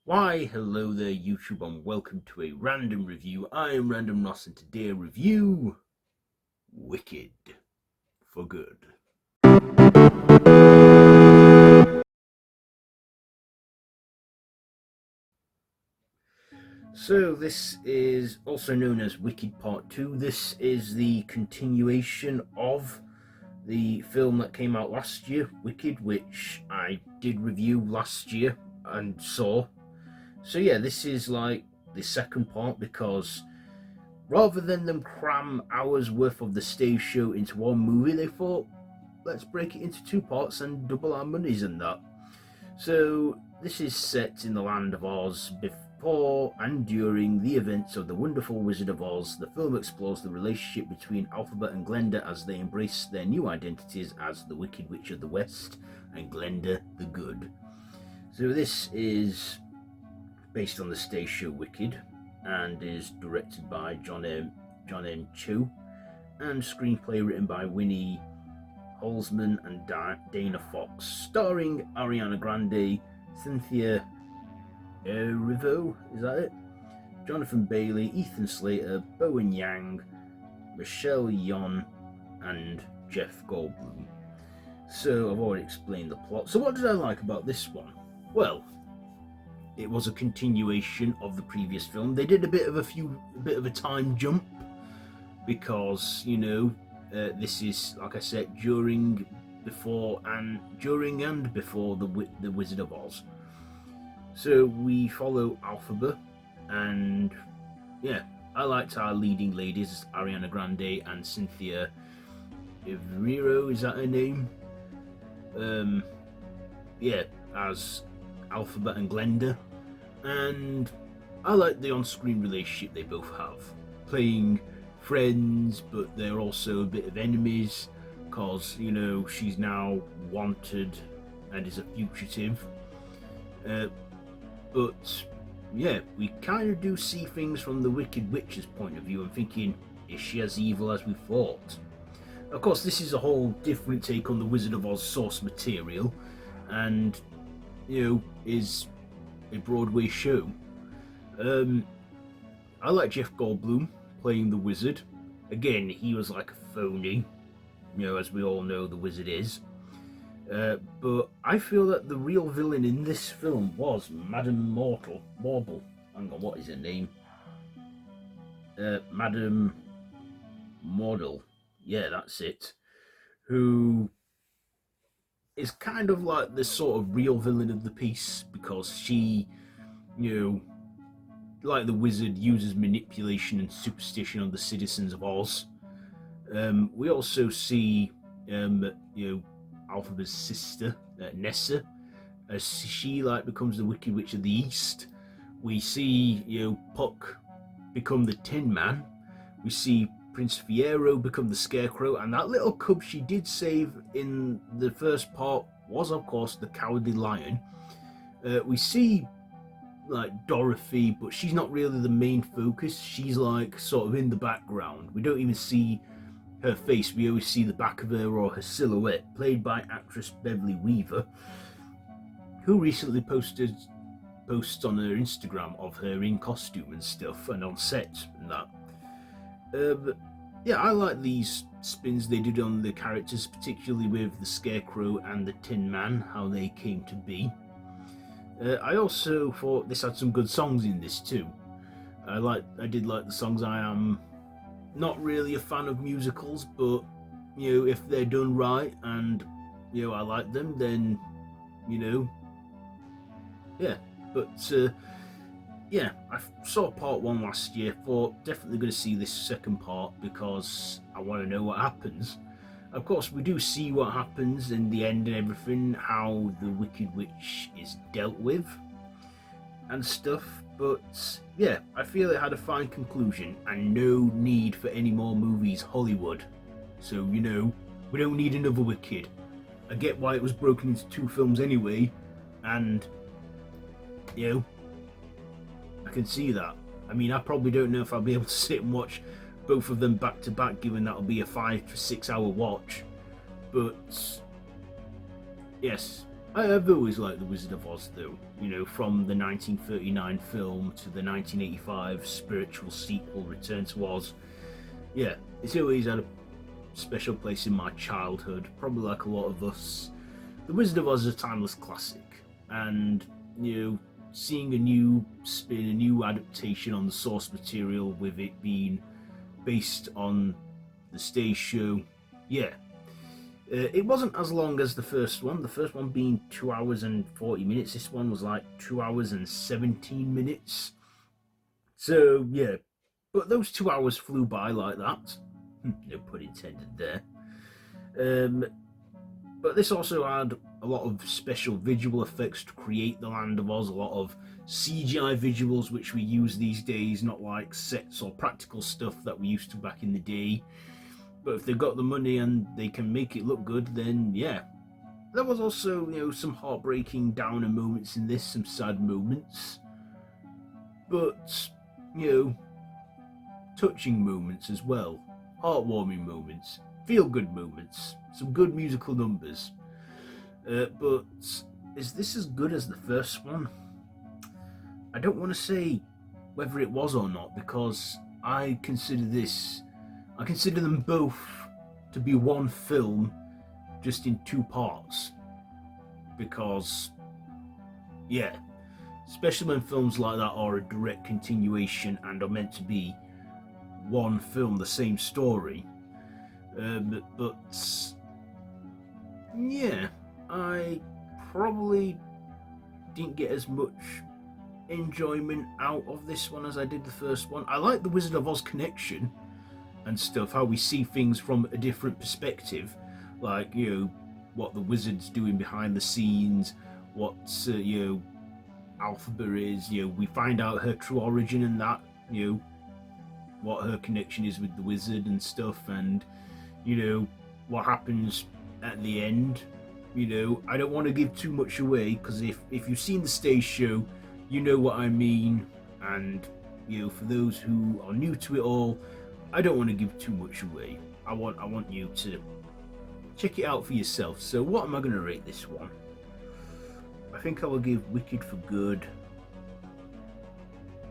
Why, hello there YouTube and welcome to a random review. I am Random Ross and today I review Wicked for Good. So this is also known as Wicked Part 2. This is the continuation of the film that came out last year, Wicked, which I did review last year and saw. So yeah, this is like the second part because rather than them cram hours worth of the stage show into one movie, they thought, let's break it into two parts and double our monies and that. So this is set in the land of Oz before and during the events of The Wonderful Wizard of Oz. The film explores the relationship between Elphaba and Glinda as they embrace their new identities as the Wicked Witch of the West and Glinda the Good. So this is based on the stage show Wicked and is directed by John M. Chu and screenplay written by Winnie Holzman and Dana Fox, starring Ariana Grande, Cynthia Erivo, is that it? Jonathan Bailey, Ethan Slater, Bowen Yang, Michelle Yeoh and Jeff Goldblum. So I've already explained the plot. So what did I like about this one? Well, it was a continuation of the previous film. They did a bit of a time jump because, you know, this is, like I said, during and before the Wizard of Oz. So we follow Elphaba, and yeah, I liked our leading ladies, Ariana Grande and Cynthia Erivo, is that her name? Yeah, as Elphaba and Glinda, and I like the on-screen relationship they both have, playing friends, but they're also a bit of enemies, because, you know, she's now wanted and is a fugitive. But yeah, we kind of do see things from the Wicked Witch's point of view and thinking, is she as evil as we thought? Of course, this is a whole different take on the Wizard of Oz source material, and, you know, is a Broadway show. I like Jeff Goldblum playing the wizard. Again, he was like a phony, you know, as we all know the wizard is. But I feel that the real villain in this film was Madame Mortal. Hang on, what is her name? Madame Mortal. Yeah, that's it. Who is kind of like the sort of real villain of the piece because she, you know, like the wizard, uses manipulation and superstition on the citizens of Oz. We also see, you know, Elphaba's sister, Nessa, as she like becomes the Wicked Witch of the East. We see, you know, Puck become the Tin Man. We see Prince Fiero become the Scarecrow, and that little cub she did save in the first part was, of course, the Cowardly Lion. We see like Dorothy, but she's not really the main focus. She's like sort of in the background. We don't even see her face. We always see the back of her or her silhouette, played by actress Beverly Weaver, who recently posted posts on her Instagram of her in costume and stuff and on set and that. But yeah, I like these spins they did on the characters, particularly with the Scarecrow and the Tin Man, how they came to be. I also thought this had some good songs in this too. I did like the songs. I am not really a fan of musicals, but, you know, if they're done right and, you know, I like them, then, you know, yeah. But yeah, I saw part one last year. Thought definitely going to see this second part because I want to know what happens. Of course, we do see what happens in the end and everything, how the Wicked Witch is dealt with and stuff. But yeah, I feel it had a fine conclusion and no need for any more movies, Hollywood. So, you know, we don't need another Wicked. I get why it was broken into two films anyway, and, you know, I can see that. I mean, I probably don't know if I'll be able to sit and watch both of them back to back, given that'll be a 5 to 6 hour watch. But yes, I've always liked The Wizard of Oz, though. You know, from the 1939 film to the 1985 spiritual sequel, Return to Oz. Yeah, it's always had a special place in my childhood, probably like a lot of us. The Wizard of Oz is a timeless classic, and, you know, seeing a new spin, a new adaptation on the source material with it being based on the stage show, yeah, it wasn't as long as the first one being 2 hours and 40 minutes. This one was like 2 hours and 17 minutes. So, yeah, but those 2 hours flew by like that. No pun intended there. Um, but this also had a lot of special visual effects to create the Land of Oz, a lot of CGI visuals which we use these days, not like sets or practical stuff that we used to back in the day. But if they've got the money and they can make it look good, then yeah. There was also, you know, some heartbreaking downer moments in this, some sad moments. But, you know, touching moments as well. Heartwarming moments. Feel-good moments. Some good musical numbers. But is this as good as the first one? I don't want to say whether it was or not, because I consider them both to be one film, just in two parts. Because, yeah, especially when films like that are a direct continuation and are meant to be one film, the same story. But yeah, I probably didn't get as much enjoyment out of this one as I did the first one. I like the Wizard of Oz connection and stuff, how we see things from a different perspective, like, you know, what the wizard's doing behind the scenes, what you know, Elphaba is, you know, we find out her true origin and that, you know, what her connection is with the wizard and stuff, and, you know, what happens at the end. You know, I don't want to give too much away, because if you've seen the stage show, you know what I mean, and, you know, for those who are new to it all, I don't want to give too much away. I want you to check it out for yourself. So what am I going to rate this one? I think I will give Wicked for Good.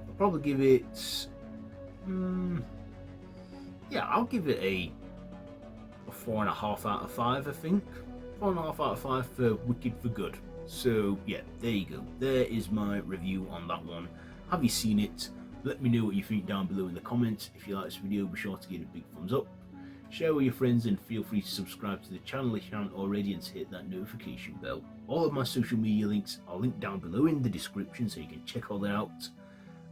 I'll probably give it... yeah, I'll give it a 4.5 out of 5, I think. 4.5 out of 5 for Wicked for Good. So, yeah, there you go. There is my review on that one. Have you seen it? Let me know what you think down below in the comments. If you like this video, be sure to give it a big thumbs up. Share with your friends and feel free to subscribe to the channel if you haven't already, and to hit that notification bell. All of my social media links are linked down below in the description, so you can check all that out.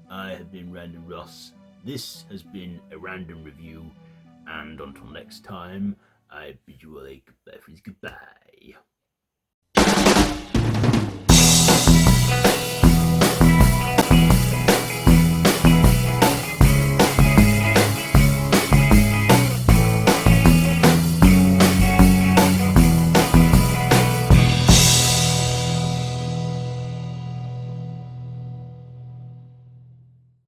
I have been Random Ross. This has been a random review, and until next time, I bid you all a goodbye, friends. Goodbye.